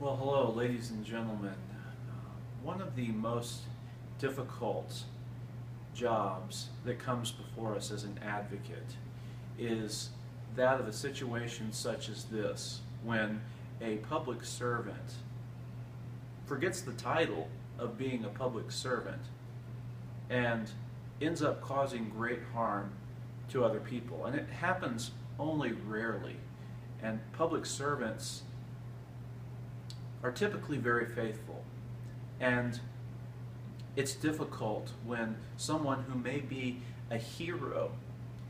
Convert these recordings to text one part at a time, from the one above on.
Well, hello, ladies and gentlemen. One of the most difficult jobs that comes before us as an advocate is that of a situation such as this, when a public servant forgets the title of being a public servant and ends up causing great harm to other people. And it happens only rarely. And public servants are typically very faithful. And it's difficult when someone who may be a hero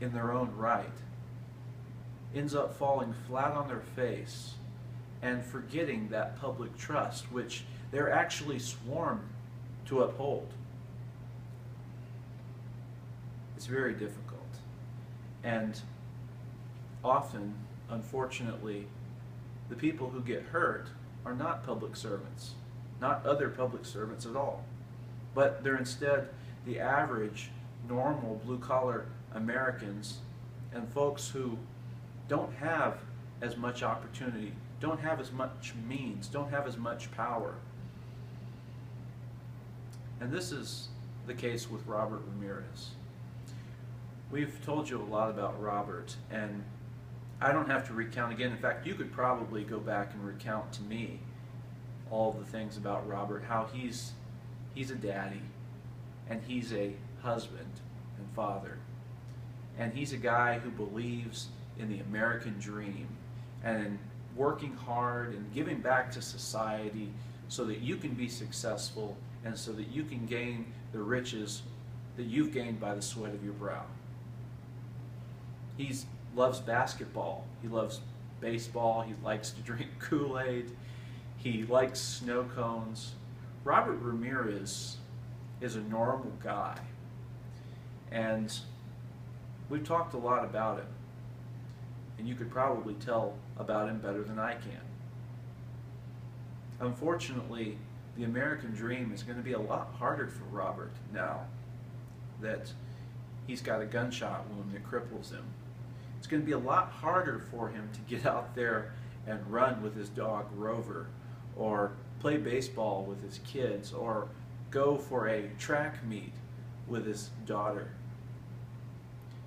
in their own right ends up falling flat on their face and forgetting that public trust which they're actually sworn to uphold. It's very difficult. And often, unfortunately, the people who get hurt are not public servants, not other public servants at all, but they're instead the average, normal, blue-collar Americans and folks who don't have as much opportunity, don't have as much means, don't have as much power. And this is the case with Robert Ramirez. We've told you a lot about Robert, and I don't have to recount again. In fact, you could probably go back and recount to me all the things about Robert, how he's a daddy, and he's a husband and father, and he's a guy who believes in the American dream and in working hard and giving back to society so that you can be successful and so that you can gain the riches that you've gained by the sweat of your brow. He loves basketball, he loves baseball, he likes to drink Kool-Aid, he likes snow cones. Robert Ramirez is a normal guy, and we've talked a lot about him, and you could probably tell about him better than I can. Unfortunately, the American dream is going to be a lot harder for Robert now that he's got a gunshot wound that cripples him. It's going to be a lot harder for him to get out there and run with his dog Rover, or play baseball with his kids, or go for a track meet with his daughter.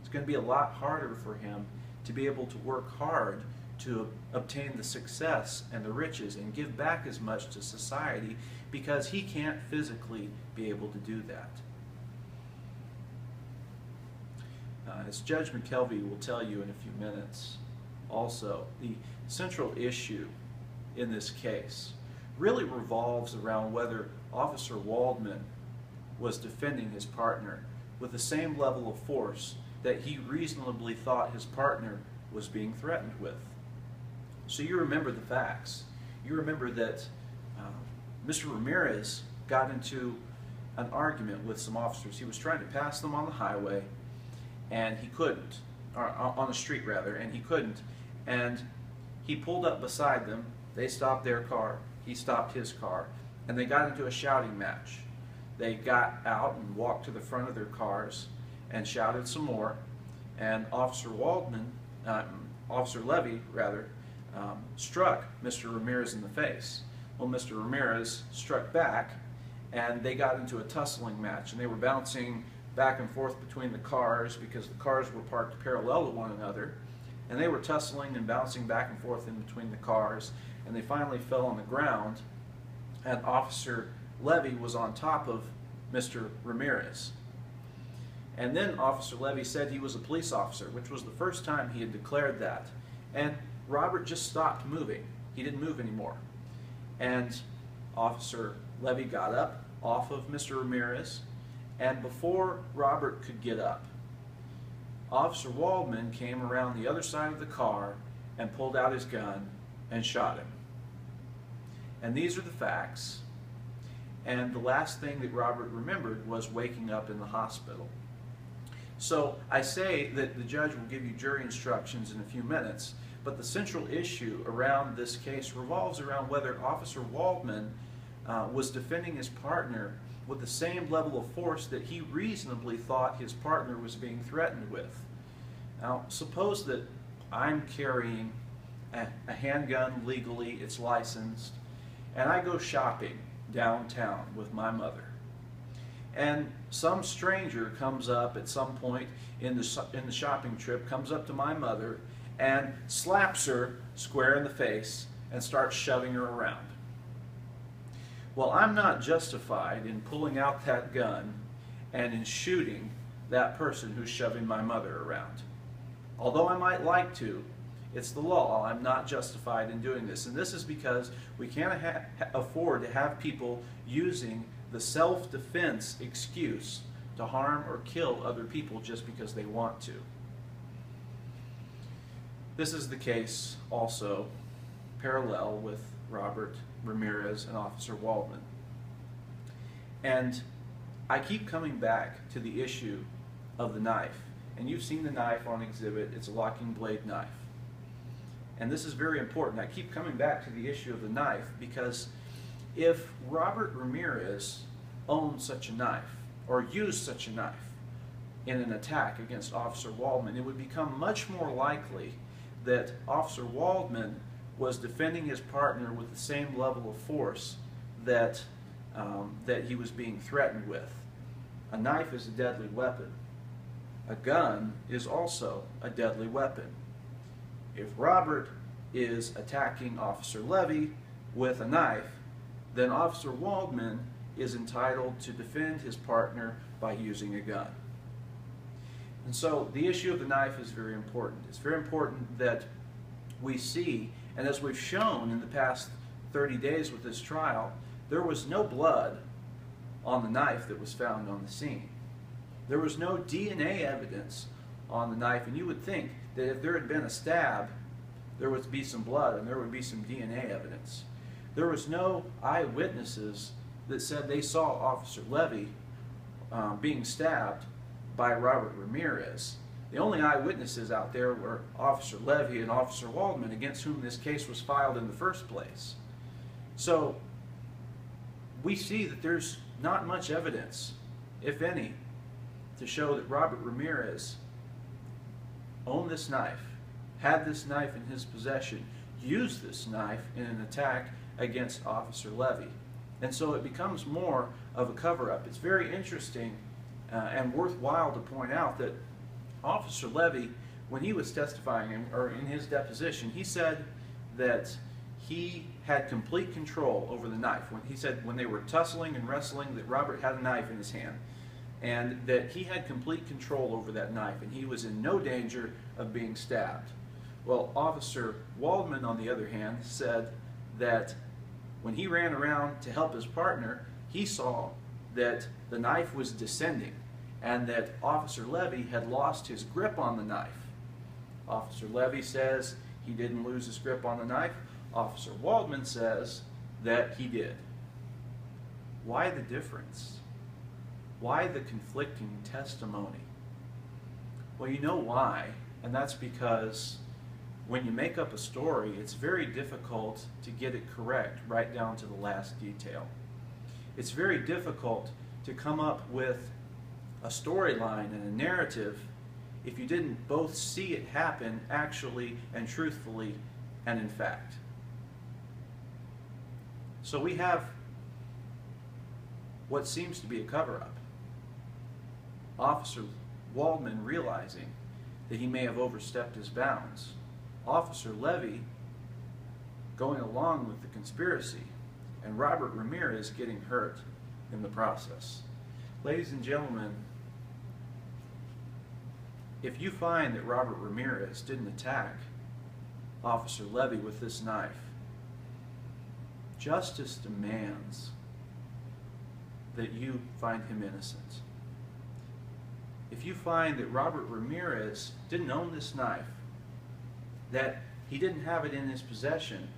It's going to be a lot harder for him to be able to work hard to obtain the success and the riches and give back as much to society because he can't physically be able to do that. As Judge McKelvey will tell you in a few minutes, also, the central issue in this case really revolves around whether Officer Waldman was defending his partner with the same level of force that he reasonably thought his partner was being threatened with. So you remember the facts. You remember that Mr. Ramirez got into an argument with some officers. He was trying to pass them on the highway, and he couldn't, or on the street rather, and he couldn't. And he pulled up beside them. They stopped their car. He stopped his car, and they got into a shouting match. They got out and walked to the front of their cars and shouted some more. And Officer Levy rather, struck Mr. Ramirez in the face. Well, Mr. Ramirez struck back, and they got into a tussling match, and they were bouncing back and forth between the cars because the cars were parked parallel to one another, and they were tussling and bouncing back and forth in between the cars, and they finally fell on the ground, and Officer Levy was on top of Mr. Ramirez. And then Officer Levy said he was a police officer, which was the first time he had declared that. And Robert just stopped moving. He didn't move anymore. And Officer Levy got up off of Mr. Ramirez, and before Robert could get up, Officer Waldman came around the other side of the car and pulled out his gun and shot him. And these are the facts. And the last thing that Robert remembered was waking up in the hospital. So I say that the judge will give you jury instructions in a few minutes, but the central issue around this case revolves around whether Officer Waldman was defending his partner with the same level of force that he reasonably thought his partner was being threatened with. Now, suppose that I'm carrying a handgun legally, it's licensed, and I go shopping downtown with my mother. And some stranger comes up at some point in the shopping trip, comes up to my mother and slaps her square in the face and starts shoving her around. Well, I'm not justified in pulling out that gun and in shooting that person who's shoving my mother around. Although I might like to, it's the law. I'm not justified in doing this. And this is because we can't afford to have people using the self-defense excuse to harm or kill other people just because they want to. This is the case also parallel with Robert Ramirez and Officer Waldman. And I keep coming back to the issue of the knife. And you've seen the knife on exhibit. It's a locking blade knife. And this is very important. I keep coming back to the issue of the knife because if Robert Ramirez owned such a knife or used such a knife in an attack against Officer Waldman, it would become much more likely that Officer Waldman was defending his partner with the same level of force that he was being threatened with. A knife is a deadly weapon. A gun is also a deadly weapon. If Robert is attacking Officer Levy with a knife, then Officer Waldman is entitled to defend his partner by using a gun. And so the issue of the knife is very important. It's very important that we see, and as we've shown in the past 30 days with this trial, there was no blood on the knife that was found on the scene. There was no DNA evidence on the knife, and you would think that if there had been a stab, there would be some blood and there would be some DNA evidence. There was no eyewitnesses that said they saw Officer Levy being stabbed by Robert Ramirez. The only eyewitnesses out there were Officer Levy and Officer Waldman, against whom this case was filed in the first place. So we see that there's not much evidence, if any, to show that Robert Ramirez owned this knife, had this knife in his possession, used this knife in an attack against Officer Levy. And so it becomes more of a cover-up. It's very interesting and worthwhile to point out that Officer Levy, when he was testifying, or in his deposition, he said that he had complete control over the knife. He said when they were tussling and wrestling that Robert had a knife in his hand, and that he had complete control over that knife, and he was in no danger of being stabbed. Well, Officer Waldman, on the other hand, said that when he ran around to help his partner, he saw that the knife was descending and that Officer Levy had lost his grip on the knife. Officer Levy says he didn't lose his grip on the knife. Officer Waldman says that he did. Why the difference? Why the conflicting testimony? Well, you know why, and that's because when you make up a story, it's very difficult to get it correct right down to the last detail. It's very difficult to come up with a storyline and a narrative if you didn't both see it happen actually and truthfully and in fact. So we have what seems to be a cover-up. Officer Waldman realizing that he may have overstepped his bounds. Officer Levy going along with the conspiracy, and Robert Ramirez getting hurt in the process. Ladies and gentlemen, if you find that Robert Ramirez didn't attack Officer Levy with this knife, justice demands that you find him innocent. If you find that Robert Ramirez didn't own this knife, that he didn't have it in his possession,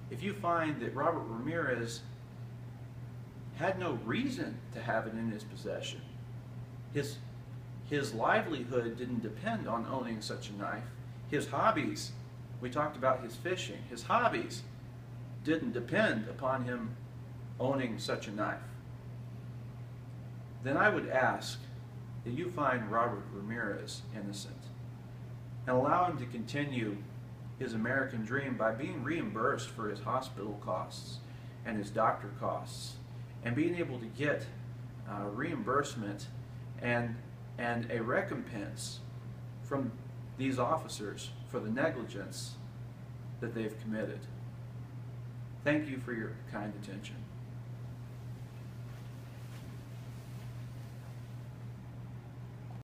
if you find that Robert Ramirez had no reason to have it in his possession, his livelihood didn't depend on owning such a knife, his hobbies, we talked about his fishing, his hobbies didn't depend upon him owning such a knife, then I would ask that you find Robert Ramirez innocent and allow him to continue his American dream by being reimbursed for his hospital costs and his doctor costs, and being able to get reimbursement and a recompense from these officers for the negligence that they've committed. Thank you for your kind attention.